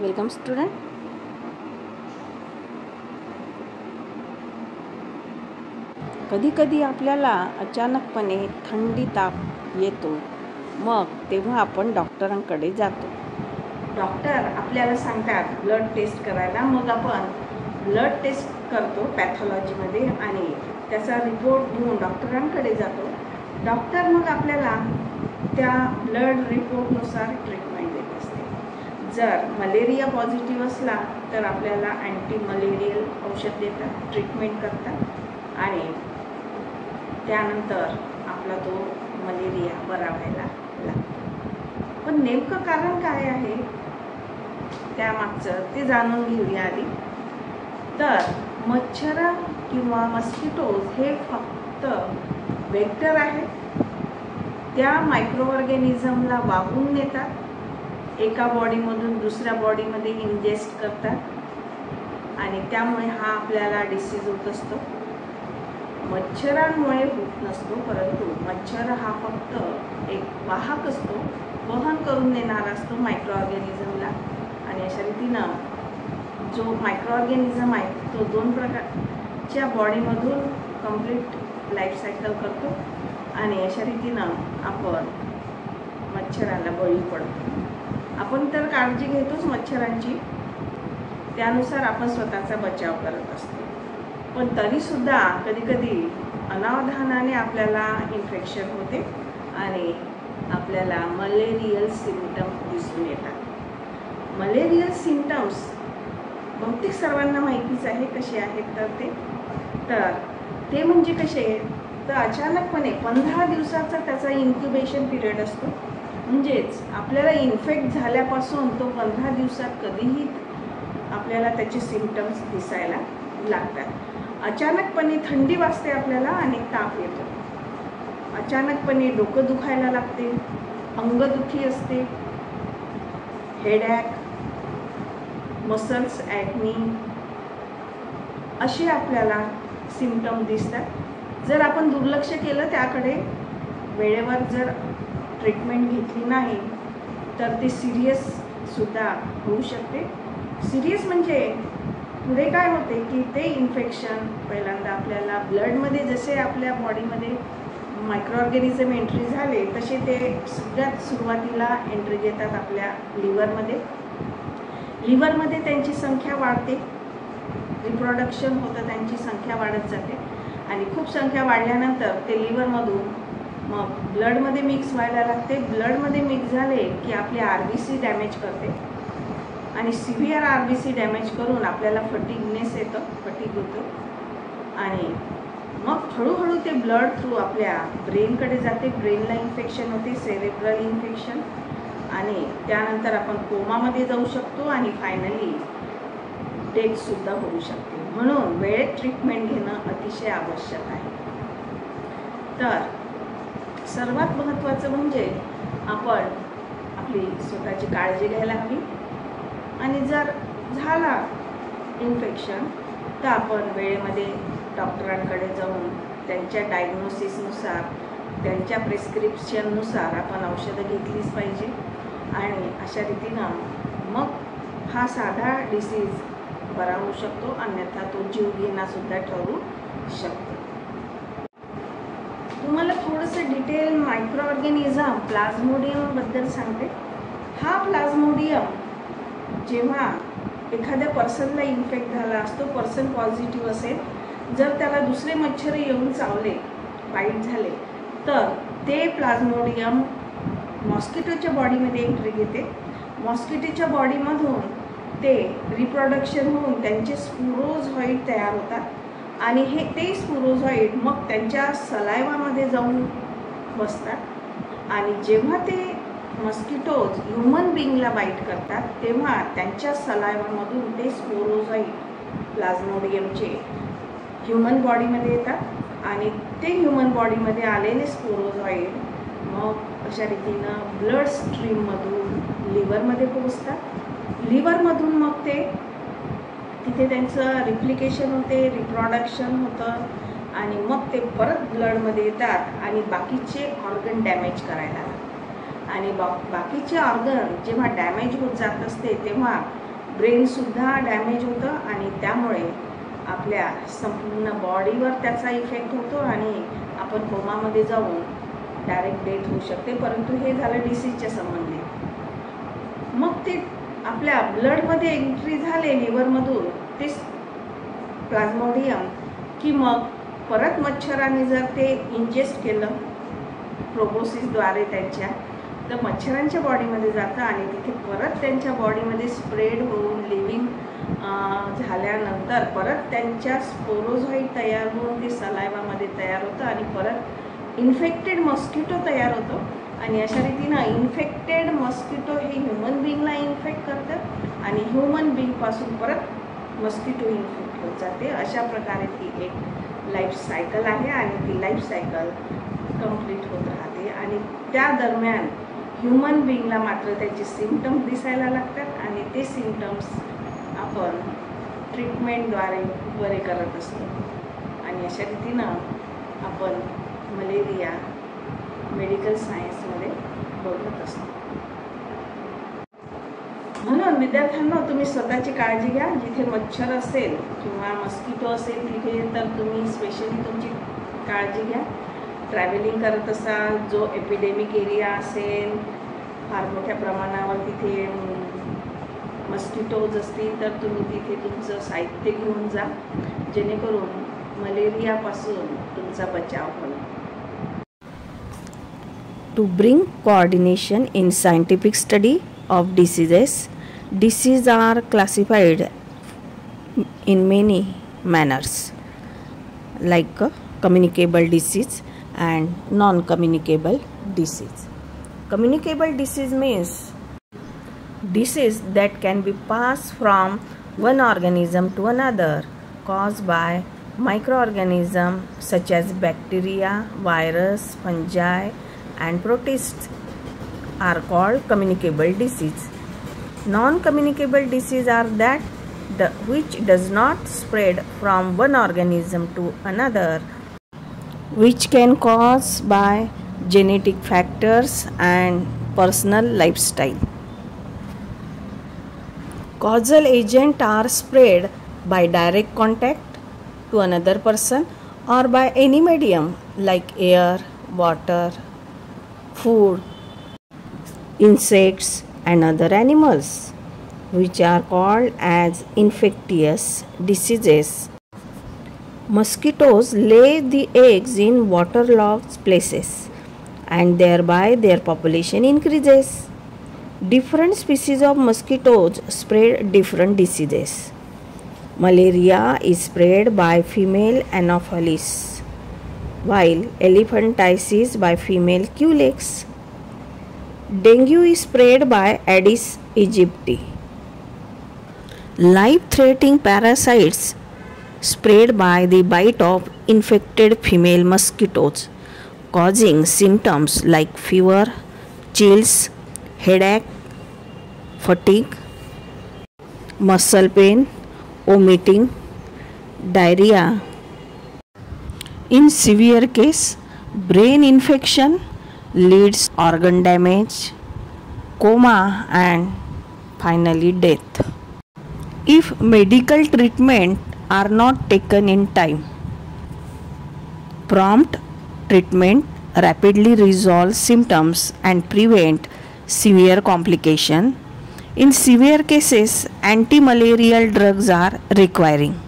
Welcome student. कधी कधी आपल्याला अचानकपणे थंडी ताप येतो, मग तेव्हा आपण डॉक्टरांकडे जातो. डॉक्टर आपल्याला सांगतात ब्लड टेस्ट करायला. मग आपण ब्लड टेस्ट करतो पॅथॉलॉजीमध्ये आणि त्याचा रिपोर्ट घेऊन डॉक्टरांकडे जातो. डॉक्टर मग आपल्याला त्या ब्लड रिपोर्टनुसार ट्रीटमेंट देत असते. जर मलेरिया पॉझिटिव्ह असला तर आपल्याला अँटी मलेरियल औषध देतात, ट्रीटमेंट करतात आणि त्यानंतर आपला तो मलेरिया बरा व्हायला लागतो. पण नेमकं कारण काय आहे त्यामागचं ते जाणून घेऊया आधी. तर मच्छर किंवा मस्किटोज हे फक्त वेक्टर आहेत. त्या मायक्रो ऑर्गॅनिझमला वाहून नेतात, एका बॉडीमधून दुसऱ्या बॉडीमध्ये इंजेस्ट करतात आणि त्यामुळे हा आपल्याला डिसीज होत असतो. मच्छरांमुळे होत नसतो, परंतु मच्छर हा फक्त एक वाहक असतो, वहन करून नेणारा असतो मायक्रो ऑर्गॅनिझमला. आणि अशा रीतीनं जो मायक्रो ऑर्गॅनिझम आहे तो 2 प्रकारच्या बॉडीमधून कंप्लीट लाईफ सायकल करतो आणि अशा रीतीनं आपण मच्छराला बळी पडतो. आपण तर काळजी घेतोच मच्छरांची, त्यानुसार आपण स्वतःचा बचाव करत असतो. पण तरीसुद्धा कधीकधी अनावधानाने आपल्याला इन्फेक्शन होते आणि आपल्याला मलेरियल सिम्पटम्स दिसून येतात. मलेरियल सिम्पटम्स बहुतेक सर्वांना माहितीच आहे कसे आहेत. तर ते म्हणजे कसे, तर अचानकपणे 15 दिवसाचा त्याचा इन्क्युबेशन पिरियड असतो. म्हणजेच आपल्याला इन्फेक्ट झाल्यापासून तो 15 दिवसात कधीही आपल्याला त्याचे सिम्पटम्स दिसायला लागतात. अचानकपणे थंडी वाजते आपल्याला आणि ताप येतो. अचानकपणे डोकं दुखायला लागते, अंगदुखी असते, हेडॅक, मसल्स ॲक्नी असे आपल्याला सिम्पटम दिसतात. जर आपण दुर्लक्ष केलं त्याकडे, वेळेवर जर ट्रीटमेंट घेतली नाही तर ते सिरियस सुद्धा होऊ शकते. सिरियस म्हणजे पुढे काय होते की ते इन्फेक्शन पहिल्यांदा आपल्याला ब्लडमध्ये, जसे आपल्या बॉडीमध्ये मायक्रो ऑर्गॅनिझम एंट्री झाले तसे ते सगळ्यात सुरुवातीला एंट्री घेतात आपल्या लिव्हरमध्ये. लिव्हरमध्ये त्यांची संख्या वाढते, रिप्रोडक्शन होतं, त्यांची संख्या वाढत जाते आणि खूप संख्या वाढल्यानंतर ते लिव्हरमधून मग ब्लडमध्ये मिक्स व्हायला लागते. ब्लडमध्ये मिक्स झाले की आपले RBC डॅमेज करते आणि सिव्हिअर RBC डॅमेज करून आपल्याला फटीगनेस येतं, फटीग होतं आणि मग हळूहळू ते ब्लड थ्रू आपल्या ब्रेनकडे जाते. ब्रेनला इन्फेक्शन होते, सेरेब्रल इन्फेक्शन, आणि त्यानंतर आपण कोमामध्ये जाऊ शकतो आणि फायनली डेथसुद्धा होऊ शकते. म्हणून वेळेत ट्रीटमेंट घेणं अतिशय आवश्यक आहे. तर सर्वात महत्त्वाचं म्हणजे आपण आपली स्वतःची काळजी घ्यायला हवी आणि जर झाला इन्फेक्शन तर आपण वेळेमध्ये डॉक्टरांकडे जाऊन त्यांच्या डायग्नोसिसनुसार, त्यांच्या प्रिस्क्रिप्शननुसार आपण औषधं घेतलीच पाहिजे आणि अशा रीतीनं मग हा साधा डिसीज बरा होऊ शकतो, अन्यथा तो जीवघेणासुद्धा ठरू शकतो. तुम्हाला थोडंसं डिटेल मायक्रो ऑर्गॅनिझम प्लाझ्मोडियमबद्दल सांगते. हा प्लाझ्मोडियम जेव्हा एखाद्या पर्सनला इन्फेक्ट झाला असतो, पर्सन पॉझिटिव्ह असेल, जर त्याला दुसरे मच्छर येऊन चावले, बाईट झाले, तर ते प्लाझ्मोडियम मॉस्किटोच्या बॉडीमध्ये एंट्री घेते. मॉस्किटोच्या बॉडीमधून ते रिप्रोडक्शन होऊन त्यांचे स्पुरोझॉइड तयार होतात आणि ते स्पुरोझॉइड मग त्यांच्या सलायवामध्ये जाऊन बसतात आणि जेव्हा ते मस्किटोज ह्युमन बिंगला बाईट करतात तेव्हा त्यांच्या सलायवामधून ते स्पोरोझॉइड प्लाझ्मोडियमचे ह्युमन बॉडीमध्ये येतात आणि ते ह्युमन बॉडीमध्ये आलेले स्पोरोझॉइड मग अशा रीतीनं ब्लड स्ट्रीममधून लिव्हरमध्ये पोहोचतात. लिव्हरमधून मग ते तिथे त्यांचं रिप्लिकेशन होते, रिप्रोडक्शन होतं आणि मग ते परत ब्लडमध्ये येतात आणि बाकीचे ऑर्गन डॅमेज करायला लागतात आणि बाकीचे ऑर्गन जेव्हा डॅमेज होत जात असते तेव्हा ब्रेनसुद्धा डॅमेज होतं आणि त्यामुळे आपल्या संपूर्ण बॉडीवर त्याचा इफेक्ट होतो आणि आपण कोमामध्ये जाऊन डायरेक्ट डेथ होऊ शकते. परंतु हे झालं डिसीजच्या संबंधित. मग ते आपल्या ब्लडमध्ये एंट्री झाले लिव्हरमधून ते प्लाझ्मोडियम की मग परत मच्छराने जर ते इंजेस्ट केलं प्रोबोसिसद्वारे त्यांच्या, तर मच्छरांच्या बॉडीमध्ये जातं आणि तिथे परत त्यांच्या बॉडीमध्ये स्प्रेड होऊन लिव्हिंग झाल्यानंतर परत त्यांच्या स्पोरोझोइड तयार होऊन ते सलायवामध्ये तयार होतं आणि परत इन्फेक्टेड मस्किटो तयार होतो. आणि अशा रीतीनं इन्फेक्टेड मस्किटो हे ह्युमन बिईंगला इन्फेक्ट करतं आणि ह्युमन बिईंगपासून परत मस्किटो इन्फेक्ट होत जाते. अशा प्रकारे ती एक लाईफ सायकल आहे आणि ती लाईफ सायकल कंप्लीट होत राहते. आणि त्या दरम्यान ह्युमन बिईंगला मात्र त्याचे सिम्पटम्स दिसायला लागतात आणि ते सिम्पटम्स आपण ट्रीटमेंटद्वारे बरे करत असतो. आणि अशा रीतीनं आपण मलेरिया मेडिकल सायन्समध्ये बघत असतो. म्हणून विद्यार्थ्यांना तुम्ही स्वतःची काळजी घ्या. जिथे मच्छर असेल किंवा मस्किटो असेल तिथे तर तुम्ही स्पेशली तुमची काळजी घ्या. ट्रॅव्हलिंग करत असाल, जो एपिडेमिक एरिया असेल, फार मोठ्या प्रमाणावर तिथे मस्किटोज असतील तर तुम्ही तिथे तुमचं साहित्य घेऊन जा, जेणेकरून मलेरियापासून तुमचा बचाव होईल. To bring coordination in scientific study of diseases, diseases are classified in many manners, like communicable disease and non-communicable disease. Communicable disease means disease that can be passed from one organism to another, caused by microorganisms such as bacteria, virus, fungi and protists are called communicable disease. Non-communicable disease are that which does not spread from one organism to another, which can cause by genetic factors and personal lifestyle. Causal agents are spread by direct contact to another person or by any medium like air, water, food, insects and other animals, which are called as infectious diseases. Mosquitoes lay the eggs in waterlogged places and thereby their population increases. Different species of mosquitoes spread different diseases. Malaria is spread by female Anopheles, while elephantiasis by female Culex. Dengue is spread by Aedes aegypti. Life-threatening parasites spread by the bite of infected female mosquitoes, causing symptoms like fever, chills, headache, fatigue, muscle pain, vomiting, diarrhea. In severe case, brain infection leads organ damage, coma and finally death. If medical treatment are not taken in time, prompt treatment rapidly resolves symptoms and prevent severe complication. In severe cases, anti-malarial drugs are requiring.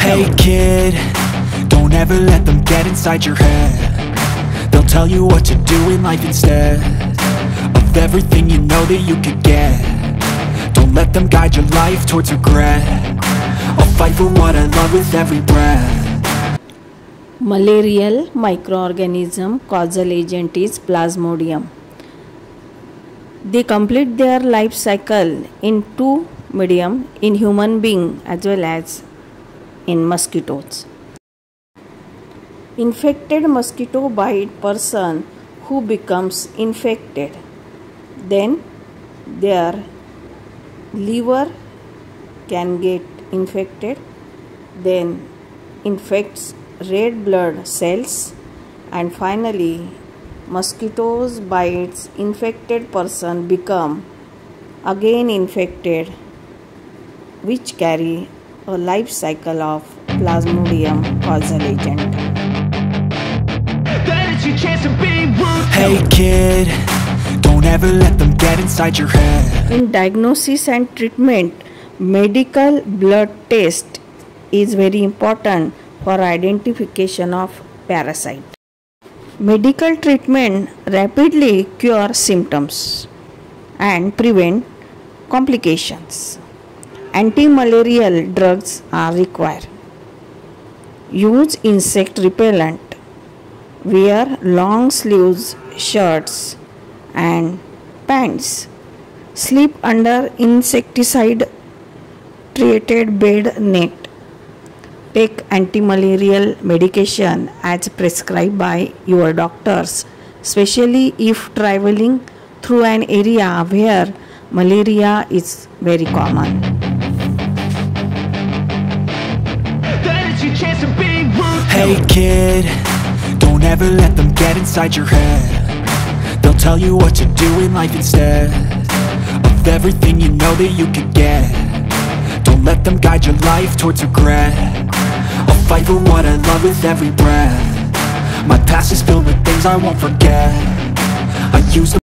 Hey kid, don't ever let them get inside your head. They'll tell you what to do in life instead of everything you know that you could get. Don't let them guide your life towards regret. I'll fight for what I love with every breath. Malarial microorganism causal agent is Plasmodium. They complete their life cycle in two medium, in human being as well as in mosquitoes. Infected mosquito bite person who becomes infected, then their liver can get infected, then infects red blood cells, and finally mosquitoes bites infected person become again infected, which carry a life cycle of Plasmodium causal agent. Hey kid, don't ever let them get inside your head. In diagnosis and treatment, medical blood test is very important for identification of parasite. Medical treatment rapidly cures symptoms and prevent complications. Anti-malarial drugs are required. Use insect repellent. Wear long sleeves shirts and pants. Sleep under insecticide treated bed net. Take anti-malarial medication as prescribed by your doctors, especially if traveling through an area where malaria is very common. Hey kid, don't ever let them get inside your head. They'll tell you what to do in life instead of everything you know that you could get. Don't let them guide your life towards regret. I'll fight for what I love with every breath. My past is filled with things I won't forget. I use